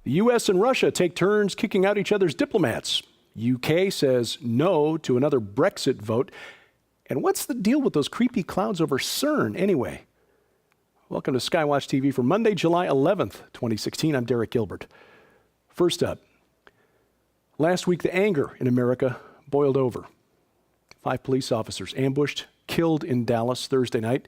The U.S. and Russia take turns kicking out each other's diplomats. UK says no to another Brexit vote. And what's the deal with those creepy clouds over CERN anyway? Welcome to SkyWatch TV for Monday, July 11th, 2016. I'm Derek Gilbert. First up, last week the anger in America boiled over. 5 police officers ambushed, killed in Dallas Thursday night.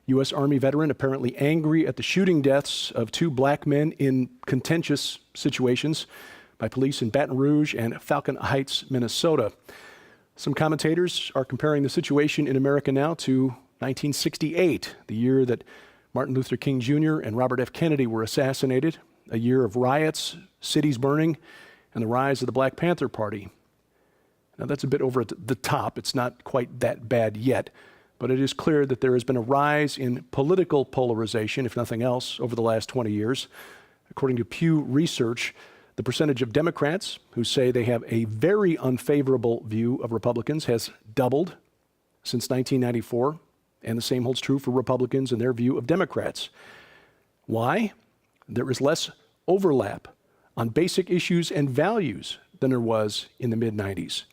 U.S. Army veteran apparently angry at the shooting deaths of 2 black men in contentious situations by police in Baton Rouge and Falcon Heights, Minnesota. Some commentators are comparing the situation in America now to 1968, the year that Martin Luther King Jr. and Robert F. Kennedy were assassinated, a year of riots, cities burning, and the rise of the Black Panther Party. Now that's a bit over the top. It's not quite that bad yet, but it is clear that there has been a rise in political polarization, if nothing else, over the last 20 years. According to Pew Research, the percentage of Democrats who say they have a very unfavorable view of Republicans has doubled since 1994, and the same holds true for Republicans and their view of Democrats. Why? There is less overlap on basic issues and values than there was in the mid-90s.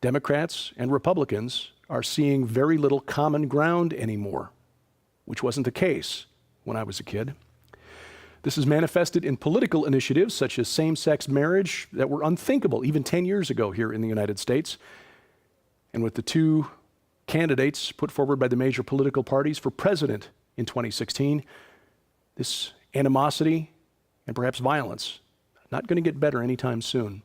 Democrats and Republicans are seeing very little common ground anymore, which wasn't the case when I was a kid. This is manifested in political initiatives such as same-sex marriage that were unthinkable even 10 years ago here in the United States. And with the 2 candidates put forward by the major political parties for president in 2016, this animosity and perhaps violence not going to get better anytime soon.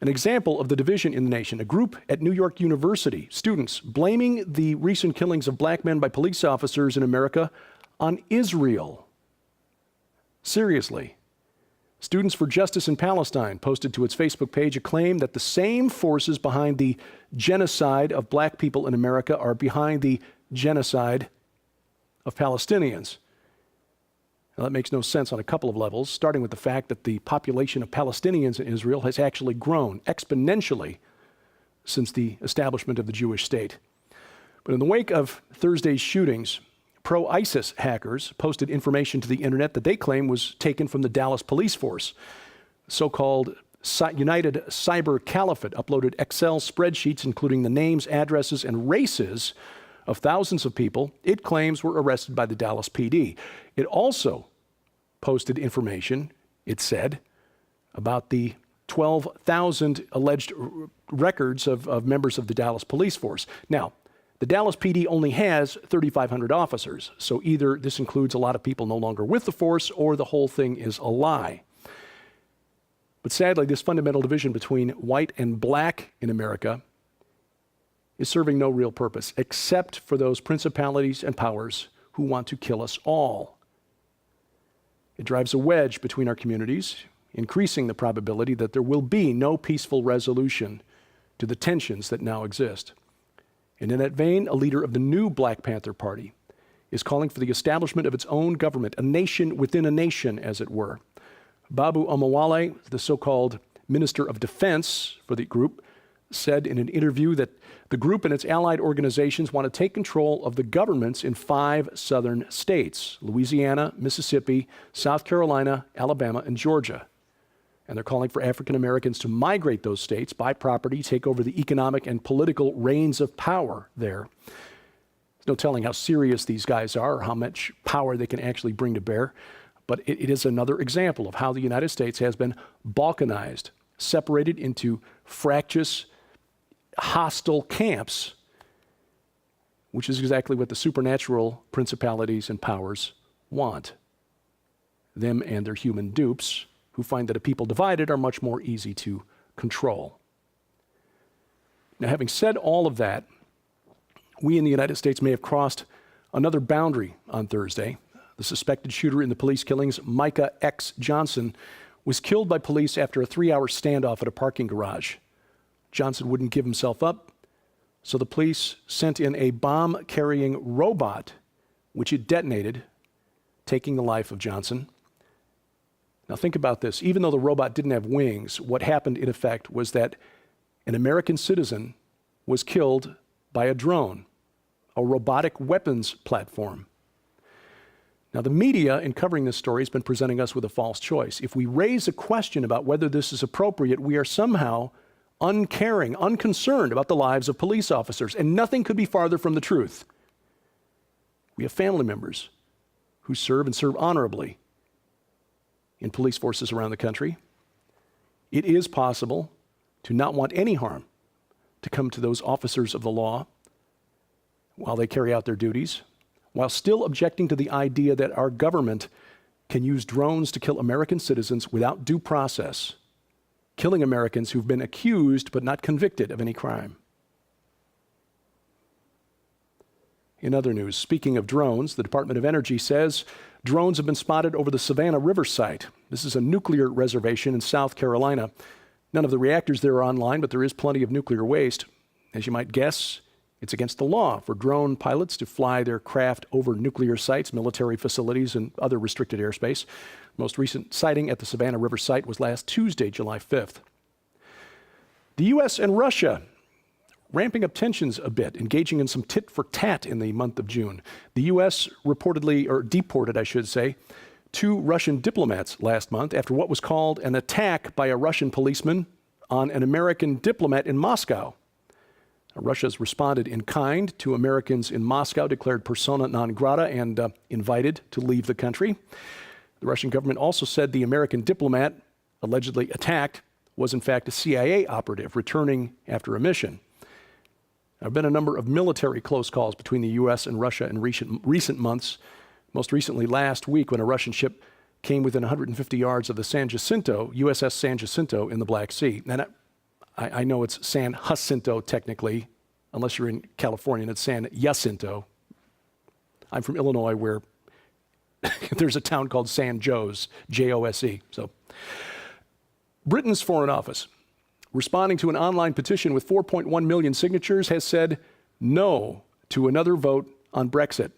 An example of the division in the nation, a group at New York University, students blaming the recent killings of black men by police officers in America on Israel. Seriously. Students for Justice in Palestine posted to its Facebook page a claim that the same forces behind the genocide of black people in America are behind the genocide of Palestinians. Now, that makes no sense on a couple of levels, starting with the fact that the population of Palestinians in Israel has actually grown exponentially since the establishment of the Jewish state. But in the wake of Thursday's shootings, pro-ISIS hackers posted information to the internet that they claim was taken from the Dallas police force. So-called United Cyber Caliphate uploaded Excel spreadsheets including the names, addresses, and races of thousands of people it claims were arrested by the Dallas PD. It also posted information, it said, about the 12,000 alleged records of members of the Dallas police force. Now, the Dallas PD only has 3,500 officers, so either this includes a lot of people no longer with the force or the whole thing is a lie. But sadly, this fundamental division between white and black in America is serving no real purpose, except for those principalities and powers who want to kill us all. It drives a wedge between our communities, increasing the probability that there will be no peaceful resolution to the tensions that now exist. And in that vein, a leader of the new Black Panther Party is calling for the establishment of its own government, a nation within a nation, as it were. Babu Omowale, the so-called Minister of Defense for the group, said in an interview that the group and its allied organizations want to take control of the governments in 5 southern states: Louisiana, Mississippi, South Carolina, Alabama, and Georgia. And they're calling for African Americans to migrate those states, buy property, take over the economic and political reins of power there. There's no telling how serious these guys are or how much power they can actually bring to bear, but it is another example of how the United States has been balkanized, separated into fractious, hostile camps, which is exactly what the supernatural principalities and powers want. Them and their human dupes, who find that a people divided are much more easy to control. Now, having said all of that, we in the United States may have crossed another boundary on Thursday. The suspected shooter in the police killings, Micah X. Johnson, was killed by police after a 3-hour standoff at a parking garage. Johnson wouldn't give himself up, so the police sent in a bomb-carrying robot, which it detonated, taking the life of Johnson. Now think about this. Even though the robot didn't have wings, what happened in effect was that an American citizen was killed by a drone, a robotic weapons platform. Now, the media, in covering this story, has been presenting us with a false choice. If we raise a question about whether this is appropriate, we are somehow uncaring, unconcerned about the lives of police officers, and nothing could be farther from the truth. We have family members who serve and serve honorably in police forces around the country. It is possible to not want any harm to come to those officers of the law while they carry out their duties, while still objecting to the idea that our government can use drones to kill American citizens without due process, killing Americans who've been accused but not convicted of any crime. In other news, speaking of drones, the Department of Energy says drones have been spotted over the Savannah River site. This is a nuclear reservation in South Carolina. None of the reactors there are online, but there is plenty of nuclear waste. As you might guess, it's against the law for drone pilots to fly their craft over nuclear sites, military facilities, and other restricted airspace. Most recent sighting at the Savannah River site was last Tuesday, July 5th. The U.S. and Russia ramping up tensions a bit, engaging in some tit for tat in the month of June. The U.S. reportedly, or deported, I should say, 2 Russian diplomats last month after what was called an attack by a Russian policeman on an American diplomat in Moscow. Russia's responded in kind to Americans in Moscow, declared persona non grata, and invited to leave the country. The Russian government also said the American diplomat, allegedly attacked, was in fact a CIA operative returning after a mission. There have been a number of military close calls between the U.S. and Russia in recent months, most recently last week when a Russian ship came within 150 yards of the San Jacinto, USS San Jacinto in the Black Sea. And I know it's San Jacinto technically, unless you're in California, and it's San Jacinto. I'm from Illinois, where there's a town called San Jose, J-O-S-E. So, Britain's Foreign Office, responding to an online petition with 4.1 million signatures, has said no to another vote on Brexit.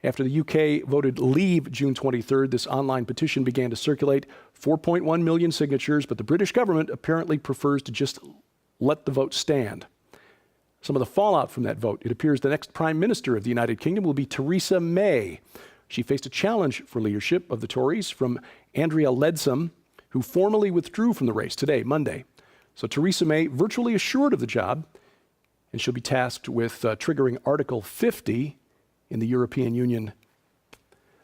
After the UK voted leave June 23rd, this online petition began to circulate. 4.1 million signatures, but the British government apparently prefers to just let the vote stand. Some of the fallout from that vote: it appears the next Prime Minister of the United Kingdom will be Theresa May. She faced a challenge for leadership of the Tories from Andrea Leadsom, who formally withdrew from the race today, Monday. So Theresa May virtually assured of the job, and she'll be tasked with triggering Article 50 in the European Union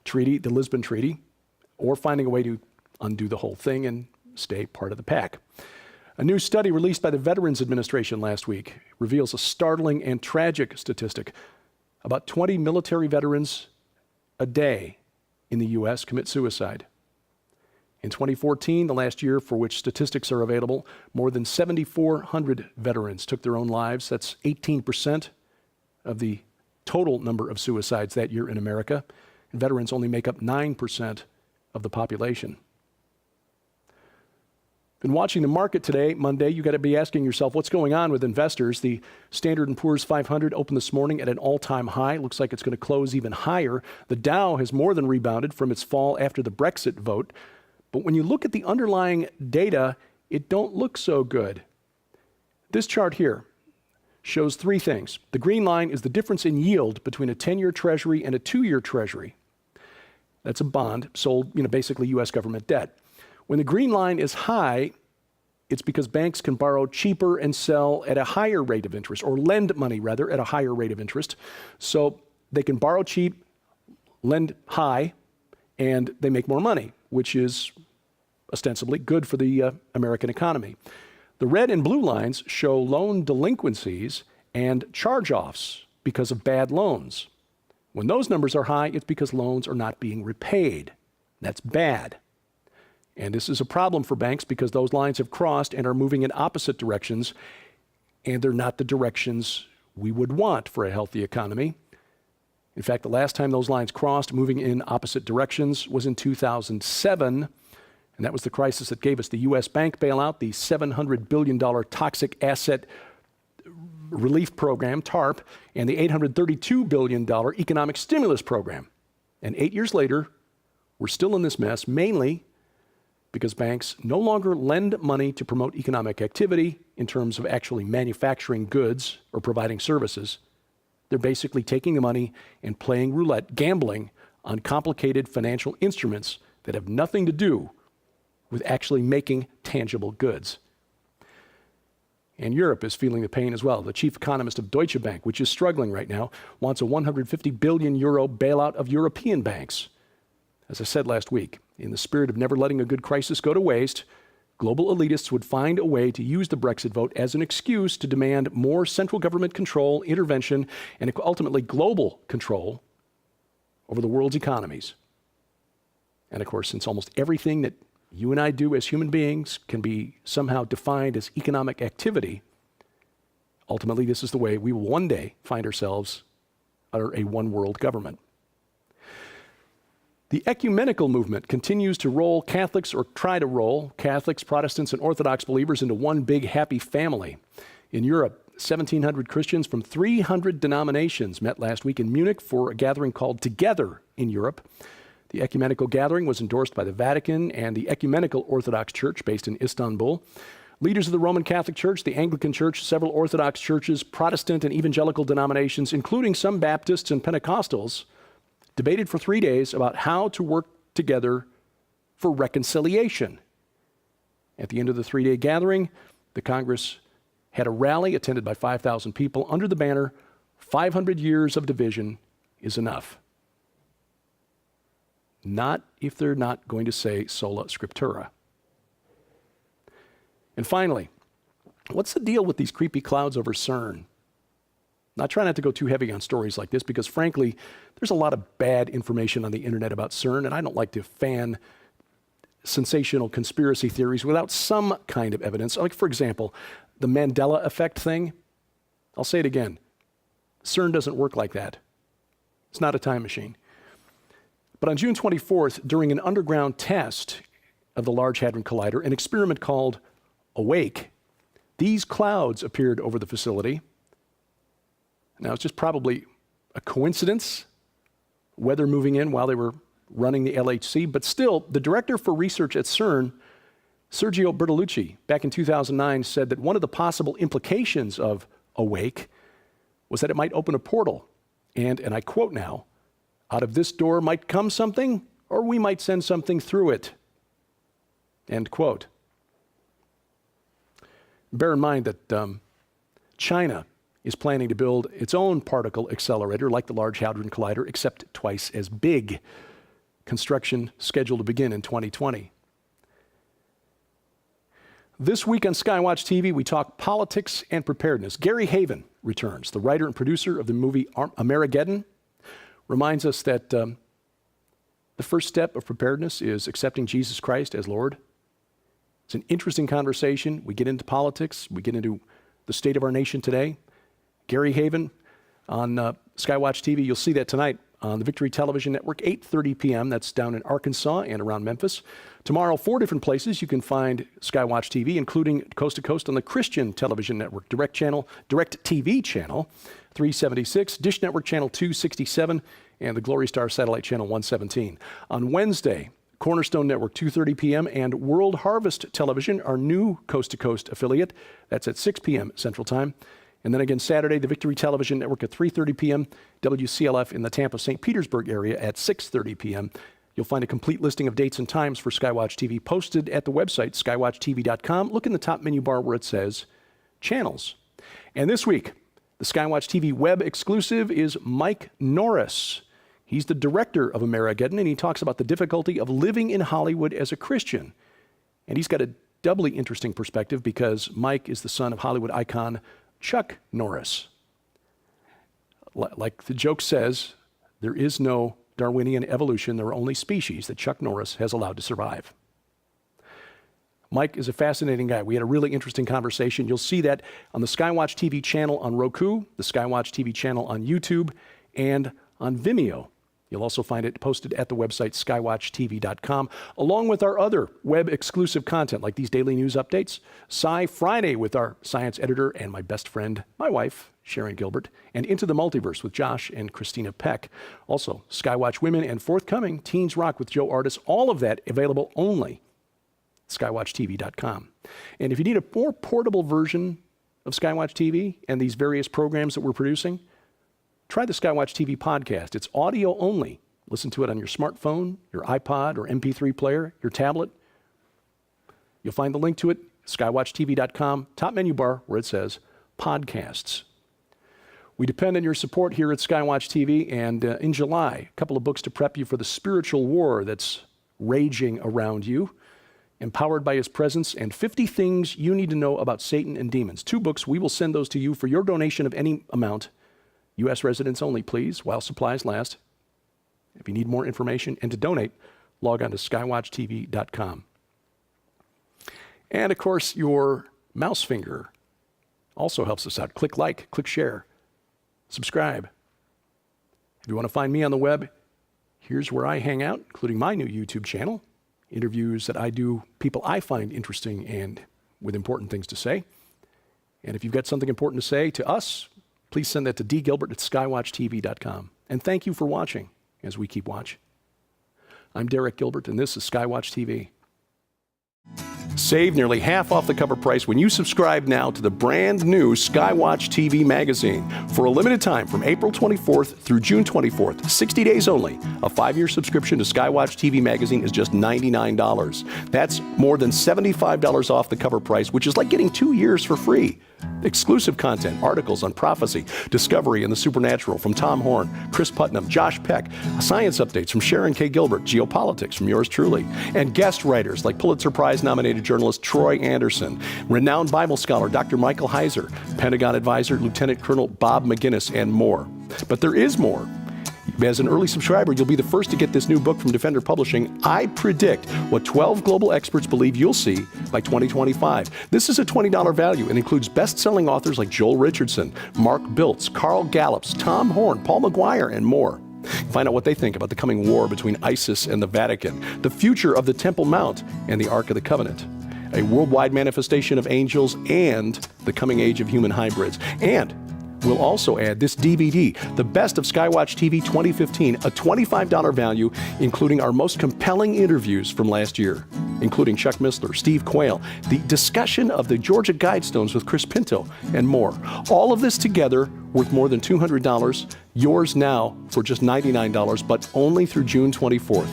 Treaty, the Lisbon Treaty, or finding a way to undo the whole thing and stay part of the pack. A new study released by the Veterans Administration last week reveals a startling and tragic statistic. About 20 military veterans a day in the U.S. commit suicide. In 2014, the last year for which statistics are available, more than 7,400 veterans took their own lives. That's 18% of the total number of suicides that year in America. And veterans only make up 9% of the population. Been watching the market today, Monday. You got to be asking yourself, what's going on with investors? The Standard & Poor's 500 opened this morning at an all-time high. Looks like it's going to close even higher. The Dow has more than rebounded from its fall after the Brexit vote. But when you look at the underlying data, it don't look so good. This chart here shows 3 things. The green line is the difference in yield between a 10-year Treasury and a 2-year Treasury. That's a bond sold, basically U.S. government debt. When the green line is high, it's because banks can borrow cheaper and sell at a higher rate of interest, or lend money rather at a higher rate of interest. So they can borrow cheap, lend high, and they make more money, which is ostensibly good for the American economy. The red and blue lines show loan delinquencies and charge-offs because of bad loans. When those numbers are high, it's because loans are not being repaid. That's bad. And this is a problem for banks because those lines have crossed and are moving in opposite directions, and they're not the directions we would want for a healthy economy. In fact, the last time those lines crossed, moving in opposite directions, was in 2007, and that was the crisis that gave us the U.S. bank bailout, the $700 billion toxic asset relief program, TARP, and the $832 billion economic stimulus program. And 8 years later, we're still in this mess, mainly because banks no longer lend money to promote economic activity in terms of actually manufacturing goods or providing services. They're basically taking the money and playing roulette, gambling on complicated financial instruments that have nothing to do with actually making tangible goods. And Europe is feeling the pain as well. The chief economist of Deutsche Bank, which is struggling right now, wants a 150 billion euro bailout of European banks. As I said last week, in the spirit of never letting a good crisis go to waste, global elitists would find a way to use the Brexit vote as an excuse to demand more central government control, intervention, and ultimately global control over the world's economies. And of course, since almost everything that you and I do as human beings can be somehow defined as economic activity, ultimately this is the way we will one day find ourselves under a one-world government. The ecumenical movement continues to roll Catholics, or try to roll Catholics, Protestants, and Orthodox believers into one big happy family. In Europe, 1,700 Christians from 300 denominations met last week in Munich for a gathering called Together in Europe. The ecumenical gathering was endorsed by the Vatican and the Ecumenical Orthodox Church based in Istanbul. Leaders of the Roman Catholic Church, the Anglican Church, several Orthodox churches, Protestant and evangelical denominations, including some Baptists and Pentecostals, debated for 3 days about how to work together for reconciliation. At the end of the 3-day gathering, the Congress had a rally attended by 5,000 people under the banner, 500 years of division is enough. Not if they're not going to say sola scriptura. And finally, what's the deal with these creepy clouds over CERN? I try not to go too heavy on stories like this because, frankly, there's a lot of bad information on the internet about CERN, and I don't like to fan sensational conspiracy theories without some kind of evidence. Like, for example, the Mandela effect thing. I'll say it again. CERN doesn't work like that. It's not a time machine. But on June 24th, during an underground test of the Large Hadron Collider, an experiment called AWAKE, these clouds appeared over the facility. Now, it's just probably a coincidence, weather moving in while they were running the LHC, but still, the director for research at CERN, Sergio Bertolucci, back in 2009, said that one of the possible implications of AWAKE was that it might open a portal, and I quote now, "Out of this door might come something, or we might send something through it." End quote. Bear in mind that China is planning to build its own particle accelerator like the Large Hadron Collider, except twice as big. Construction scheduled to begin in 2020. This week on SkyWatch TV, we talk politics and preparedness. Gary Haven returns, the writer and producer of the movie Amerigeddon, reminds us that the first step of preparedness is accepting Jesus Christ as Lord. It's an interesting conversation. We get into politics. We get into the state of our nation today. Gary Haven on SkyWatch TV. You'll see that tonight on the Victory Television Network, 8:30 p.m. That's down in Arkansas and around Memphis. Tomorrow, 4 different places you can find SkyWatch TV, including coast to coast on the Christian Television Network, Direct TV channel 376, Dish Network channel 267, and the Glory Star Satellite channel 117. On Wednesday, Cornerstone Network, 2:30 p.m., and World Harvest Television, our new coast-to-coast affiliate. That's at 6 p.m. Central Time. And then again, Saturday, the Victory Television Network at 3:30 p.m., WCLF in the Tampa-St. Petersburg area at 6:30 p.m. You'll find a complete listing of dates and times for SkyWatch TV posted at the website, skywatchtv.com. Look in the top menu bar where it says Channels. And this week, the SkyWatch TV web exclusive is Mike Norris. He's the director of Amerigeddon, and he talks about the difficulty of living in Hollywood as a Christian. And he's got a doubly interesting perspective because Mike is the son of Hollywood icon Chuck Norris. Like the joke says, there is no Darwinian evolution, there are only species that Chuck Norris has allowed to survive. Mike is a fascinating guy. We had a really interesting conversation. You'll see that on the SkyWatch TV channel on Roku, the SkyWatch TV channel on YouTube, and on Vimeo. You'll also find it posted at the website skywatchtv.com, along with our other web-exclusive content, like these daily news updates, Sci Friday with our science editor and my best friend, my wife, Sharon Gilbert, and Into the Multiverse with Josh and Christina Peck. Also, Skywatch Women and forthcoming Teens Rock with Joe Artis. All of that available only at skywatchtv.com. And if you need a more portable version of SkyWatch TV and these various programs that we're producing, try the SkyWatch TV podcast. It's audio only, Listen to it on your smartphone, your iPod or MP3 player, your tablet. You'll find the link to it, skywatchtv.com, top menu bar where it says podcasts. We depend on your support here at Skywatch TV, and in July, a couple of books to prep you for the spiritual war that's raging around you, Empowered by His Presence, and 50 Things You Need to Know About Satan and Demons. 2 books, we will send those to you for your donation of any amount. U.S. residents only, please, while supplies last. If you need more information and to donate, log on to skywatchtv.com. And of course, your mouse finger also helps us out. Click like, click share, subscribe. If you want to find me on the web, here's where I hang out, including my new YouTube channel, interviews that I do, people I find interesting and with important things to say. And if you've got something important to say to us, please send that to dgilbert@skywatchtv.com. And thank you for watching as we keep watch. I'm Derek Gilbert, and this is Skywatch TV. Save nearly half off the cover price when you subscribe now to the brand new Skywatch TV magazine. For a limited time from April 24th through June 24th, 60 days only, a 5-year subscription to Skywatch TV magazine is just $99. That's more than $75 off the cover price, which is like getting 2 years for free. Exclusive content, articles on prophecy, discovery, and the supernatural from Tom Horn, Chris Putnam, Josh Peck, science updates from Sharon K. Gilbert, geopolitics from yours truly, and guest writers like Pulitzer Prize-nominated journalist Troy Anderson, renowned Bible scholar Dr. Michael Heiser, Pentagon advisor Lieutenant Colonel Bob McGinnis, and more. But there is more. As an early subscriber, you'll be the first to get this new book from Defender Publishing. I predict what 12 global experts believe you'll see by 2025. This is a $20 value and includes best-selling authors like Joel Richardson, Mark Biltz, Carl Gallups, Tom Horn, Paul McGuire, and more. Find out what they think about the coming war between ISIS and the Vatican, the future of the Temple Mount and the Ark of the Covenant, a worldwide manifestation of angels, and the coming age of human hybrids. And we'll also add this DVD, The Best of Skywatch TV 2015, a $25 value, including our most compelling interviews from last year, including Chuck Missler, Steve Quayle, the discussion of the Georgia Guidestones with Chris Pinto, and more. All of this together worth more than $200, yours now for just $99, but only through June 24th.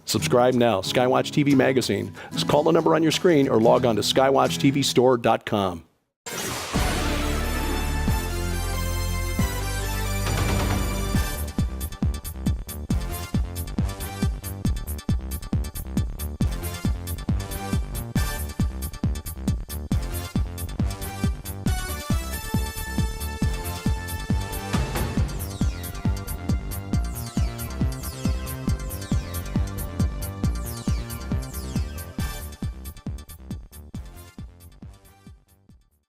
Subscribe now, Skywatch TV magazine. Just call the number on your screen or log on to skywatchtvstore.com.